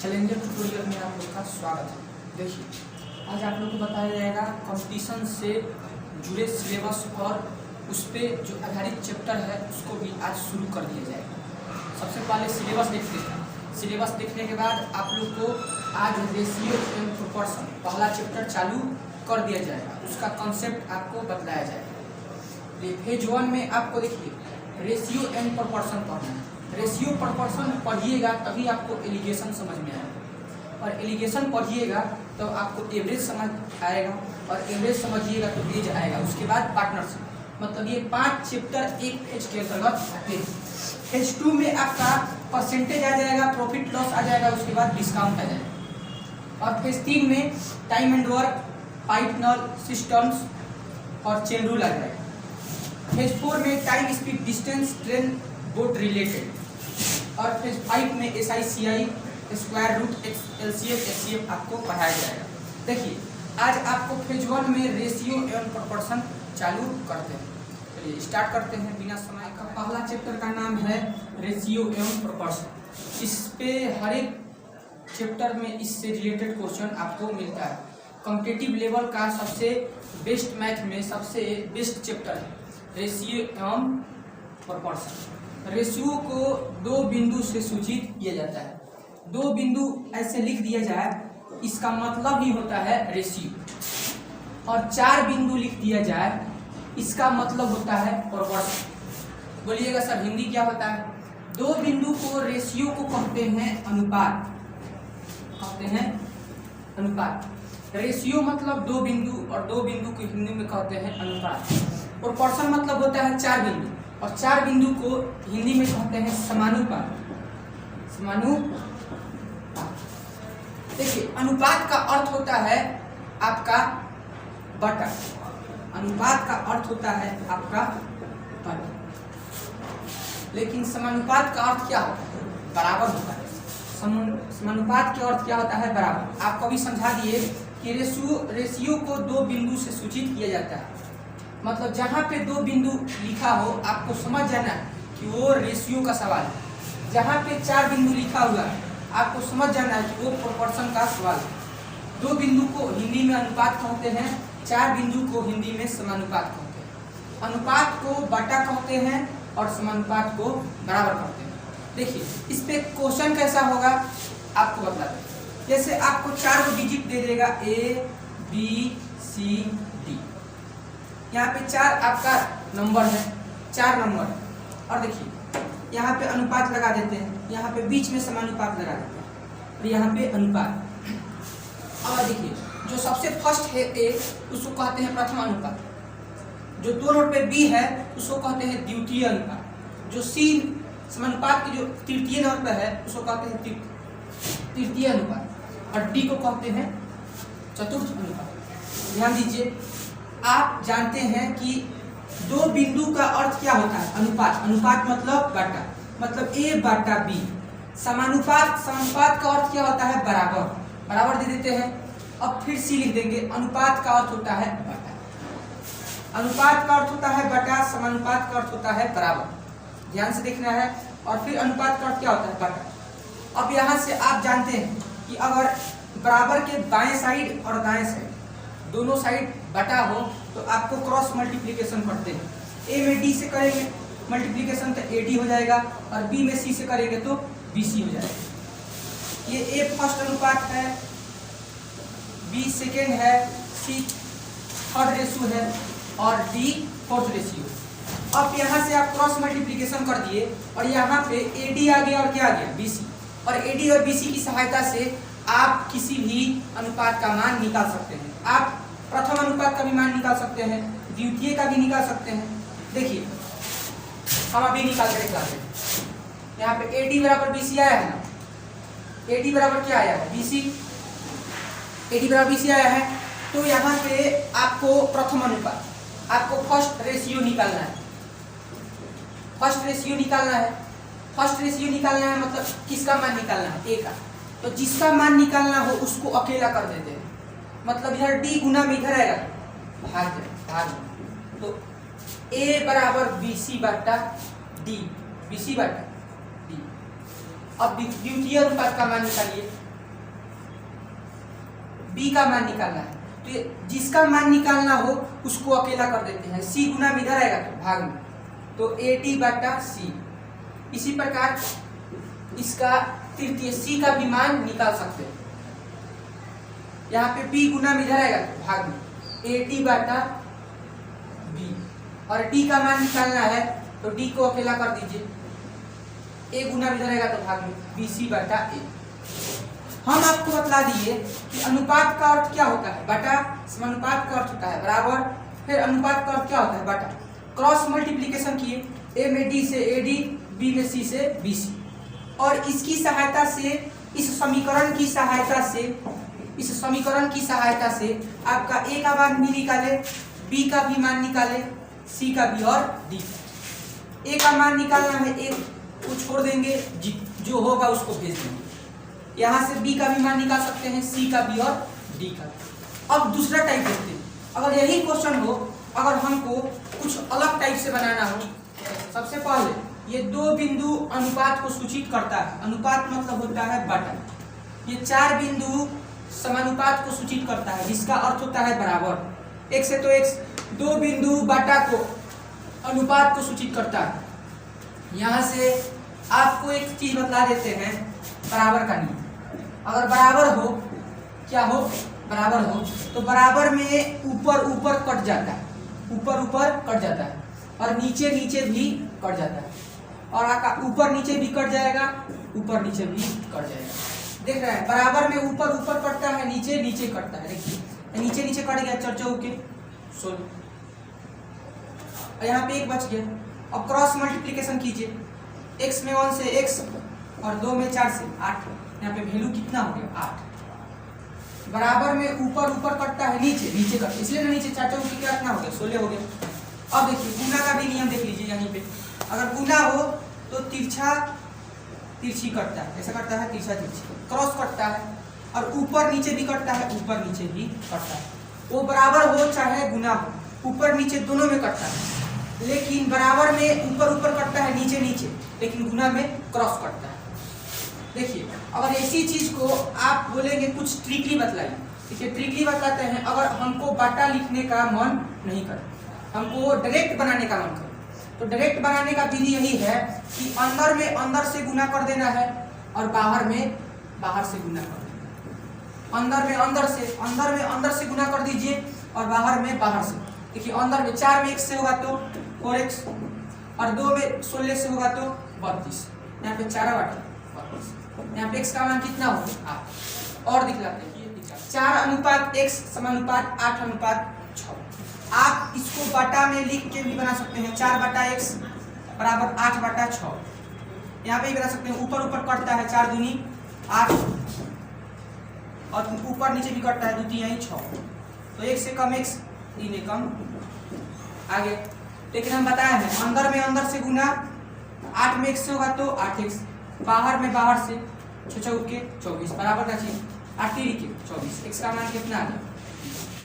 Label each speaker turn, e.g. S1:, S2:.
S1: Challenger tutorial में आप लोग का स्वागत है। देखिए, आज आप लोग को बताया जाएगा कंपटीशन से जुड़े सिलेबस और उस पर जो आधारित चैप्टर है उसको भी आज शुरू कर दिया जाएगा। सबसे पहले सिलेबस देखते हैं। सिलेबस देखने के बाद आप लोग को आज रेशियो एंड प्रोपोर्शन पहला चैप्टर चालू कर दिया जाएगा, उसका कॉन्सेप्ट आपको बताया जाएगा। फेज 1 में आपको देखिए रेशियो एंड प्रोपोर्शन पढ़ना है। रेशियो प्रोपोर्शन पढ़िएगा तभी आपको एलिगेशन समझ में आएगा, और एलिगेशन पढ़िएगा तो आपको एवरेज समझ आएगा, और एवरेज समझिएगा तो एज आएगा। उसके बाद पार्टनरशिप, मतलब ये 5 चैप्टर एक फेज के अंतर्गत आते हैं। फेज 2 में आपका परसेंटेज आ जाएगा, प्रॉफिट लॉस आ जाएगा, उसके बाद डिस्काउंट आ जाएगा। और फेज 3 में time and work, pipes and cisterns और चेन रूल आ जाएगा। फेज 4 में time speed distance train boat related, और फेज 5 में SI CI square root LCM HCF आपको पढ़ाया जाएगा। देखिए, आज आपको फेज 1 में रेशियो एवं प्रोपोर्शन चालू करते हैं। चलिए स्टार्ट करते हैं बिना समय का। पहला चैप्टर का नाम है रेशियो एवं प्रोपोर्शन। इस पे हर एक चैप्टर में इससे रिलेटेड क्वेश्चन आपको मिलता है। कॉम्पिटिटिव लेवल का सबसे बेस्ट मैथ में सबसे बेस्ट चैप्टर है रेशियो एवं प्रोपोर्शन। रेशियो को 2 बिंदु से सूचित किया जाता है। 2 बिंदु ऐसे लिख दिया जाए, इसका मतलब ही होता है रेशियो, और 4 बिंदु लिख दिया जाए, इसका मतलब होता है प्रोपोर्शन। बोलिएगा सर हिंदी क्या होता है? 2 बिंदु को रेशियो को कहते हैं अनुपात, कहते हैं अनुपात। रेशियो मतलब 2 बिंदु, और 2 बिंदु को हिंदी में कहते हैं अनुपात। प्रोपोर्शन मतलब होता है 4 बिंदु, और 4 बिंदु को हिंदी में कहते हैं समानुपात। समानुपात। देखिए, अनुपात का अर्थ होता है आपका बटा, अनुपात का अर्थ होता है आपका बटा, लेकिन समानुपात का अर्थ क्या होता है? बराबर होता है। समानुपात का अर्थ क्या होता है? बराबर। आप कभी समझा दिए कि रेशियो को 2 बिंदु से सूचित किया जाता है, मतलब जहाँ पे 2 बिंदु लिखा हो आपको समझ जाना है कि वो रेशियो का सवाल है। जहाँ पे 4 बिंदु लिखा हुआ है आपको समझ जाना है कि वो प्रोपोर्शन का सवाल है। 2 बिंदु को हिंदी में अनुपात कहते हैं, 4 बिंदु को हिंदी में समानुपात कहते हैं। अनुपात को बटा कहते हैं और समानुपात को बराबर कहते हैं। देखिए, इस पे क्वेश्चन कैसा होगा आपको बता दें। जैसे आपको 4 को डिजिट दे देगा A B C D, यहाँ पे 4 आपका नंबर है, 4 नंबर है, और देखिए यहाँ पे अनुपात लगा देते हैं, यहाँ पे बीच में समानुपात लगा देते हैं, और यहाँ पे अनुपात। और देखिए जो सबसे फर्स्ट है A, उसको कहते हैं प्रथम अनुपात। जो 2 नंबर पे B है उसको कहते हैं द्वितीय अनुपात। जो C समानुपात की जो तृतीय नंबर पे है उसको कहते हैं तृतीय अनुपात, और D को कहते हैं चतुर्थ अनुपात। ध्यान दीजिए, आप जानते हैं कि 2 बिंदु का अर्थ क्या होता है? अनुपात। अनुपात मतलब बटा, मतलब A बटा B। समानुपात, समानुपात का अर्थ क्या होता है? बराबर। बराबर दे देते हैं। अब फिर C लिख देंगे। अनुपात का अर्थ होता है बटा, अनुपात का अर्थ होता है बटा, समानुपात का अर्थ होता है बराबर। ध्यान से देखना है। और फिर अनुपात का अर्थ क्या होता है? बटा। अब यहाँ से आप जानते हैं कि अगर बराबर के बाएं साइड और दाएं साइड दोनों साइड बटा हो तो आपको क्रॉस मल्टीप्लिकेशन पढ़ते हैं। A में D से करेंगे मल्टीप्लिकेशन तो AD हो जाएगा, और B में C से करेंगे तो BC हो जाएगा। ये A फर्स्ट अनुपात है, B सेकेंड है, C थर्ड रेशियो है, और D फोर्थ रेशियो। अब यहाँ से आप क्रॉस मल्टीप्लिकेशन कर दिए, और यहाँ पे AD आ गया और क्या आ गया? BC। और AD और BC की सहायता से आप किसी भी अनुपात का मान निकाल सकते हैं। आप प्रथम अनुपात का भी मान निकाल सकते हैं, द्वितीय का भी निकाल सकते हैं। देखिए, हम अभी निकाल कर दिखाते हैं। यहाँ पे AD बराबर BC आया है ना, AD बराबर क्या आया है? BC। AD बराबर BC आया है, तो यहाँ पे आपको प्रथम अनुपात, आपको फर्स्ट रेशियो निकालना है। फर्स्ट रेशियो निकालना है। फर्स्ट रेशियो निकालना है मतलब किसका मान निकालना है? A का। तो जिसका मान निकालना हो उसको अकेला कर देते हैं, मतलब इधर D गुना में इधर आएगा, भाग। तो A बराबर BC बटा D, BC बटा D। अब द्वितीय अनुपात का मान निकालिए। बी का मान निकालना है, तो जिसका मान निकालना हो उसको अकेला कर देते हैं। सी गुना में इधर आएगा तो भाग में, तो AD बटा सी। इसी प्रकार इसका तृतीय सी का भी मान निकाल सकते हैं। यहाँ पे बी गुना में इधर आएगा तो भाग में AD बटा बी, और डी का मान निकालना है तो डी को अकेला कर दीजिए, ए गुना में इधर आएगा तो भाग में BC बटा ए। हम आपको बतला दिए कि अनुपात का अर्थ क्या होता है, बटा। समानुपात का अर्थ होता है बराबर, फिर अनुपात का अर्थ क्या होता है, बटा। क्रॉस मल्टीप्लिकेशन किए, ए में डी से AD, बी में सी से BC, और इसकी सहायता से, इस समीकरण की सहायता से आपका ए का मान भी निकाले, बी का भी मान निकाले, सी का भी और डी। ए का मान निकालना है, ए को छोड़ देंगे, जो होगा उसको भेज देंगे। यहाँ से बी का भी मान निकाल सकते हैं, सी का भी और डी का। अब दूसरा टाइप देखते हैं। अगर यही क्वेश्चन हो, अगर हमको कुछ अलग टाइप से बनाना हो, सबसे पहले ये दो बिंदु अनुपात को सूचित करता है। अनुपात मतलब होता है बटा। ये चार बिंदु समानुपात को सूचित करता है, जिसका अर्थ होता है बराबर। एक से तो एक दो बिंदु बटा को अनुपात को सूचित करता है। यहाँ से आपको एक चीज बतला देते हैं, बराबर का नियम। अगर बराबर हो, क्या हो, बराबर हो, तो बराबर में ऊपर ऊपर कट जाता है, ऊपर ऊपर कट जाता है, और नीचे नीचे भी कट जाता है, और ऊपर नीचे भी कट जाएगा, ऊपर नीचे भी कट जाएगा। देख रहे हैं, बराबर में ऊपर ऊपर कटता है, नीचे नीचे कटता है। देखिए नीचे नीचे कट गया, 4 चौके 16, यहाँ पे एक बच गया। अब क्रॉस मल्टीप्लिकेशन कीजिए, x में 1 से x और 2 में 4 से 8, यहाँ पे वैल्यू कितना हो गया, 8। बराबर में ऊपर ऊपर कटता है, नीचे नीचे कटता है, इसलिए ना नीचे 4 चौके कितना हो गया, 16 हो गया। अब देखिए गुना का भी नियम देख लीजिए। यहाँ पे अगर गुना हो तो तिरछा तिरछी कटता है, ऐसा करता है, तिरछा तिरछी। क्रॉस कटता है, और ऊपर नीचे भी कटता है, ऊपर नीचे भी कटता है। वो बराबर हो चाहे गुना हो, ऊपर नीचे दोनों में कटता है। लेकिन बराबर में ऊपर ऊपर कटता है, नीचे नीचे, लेकिन गुना में क्रॉस कटता है। देखिए अगर ऐसी चीज को आप बोलेंगे कुछ ट्रिकली बतलाइए, देखिए ट्रिकली बताते हैं। अगर हमको बटा लिखने का मन नहीं करे, हमको डायरेक्ट बनाने का मन करे, तो डायरेक्ट बनाने का विधि यही है कि अंदर में अंदर से गुना कर देना है, और बाहर में बाहर से गुना कर देना। अंदर में अंदर से गुना कर दीजिए, और बाहर में बाहर से। देखिए अंदर में 4 में 1 से होगा तो 4x, और 2 में 16 से होगा तो 32। यहाँ पे 4 बटा 32, यहाँ पे x का मान कितना होगा, 8। और दिखलाते हैं 4 अनुपात x समानुपात 8 अनुपात 6। आप इसको बटा में लिख के भी बना सकते हैं, 4 बटा x बराबर 8 बटा 6। यहाँ पे भी बना सकते हैं, ऊपर ऊपर कटता है, 4 दूनी 8, और ऊपर नीचे भी कटता है, 2 3 6, तो 1 से कम x, 3 कम आगे। लेकिन हम बताए हैं अंदर में अंदर से गुना, 8 में 1 से होगा तो 8x, बाहर में बाहर से 6 चौके 24 बराबर का चीज 8 के 24। x का मान कितना आ गया,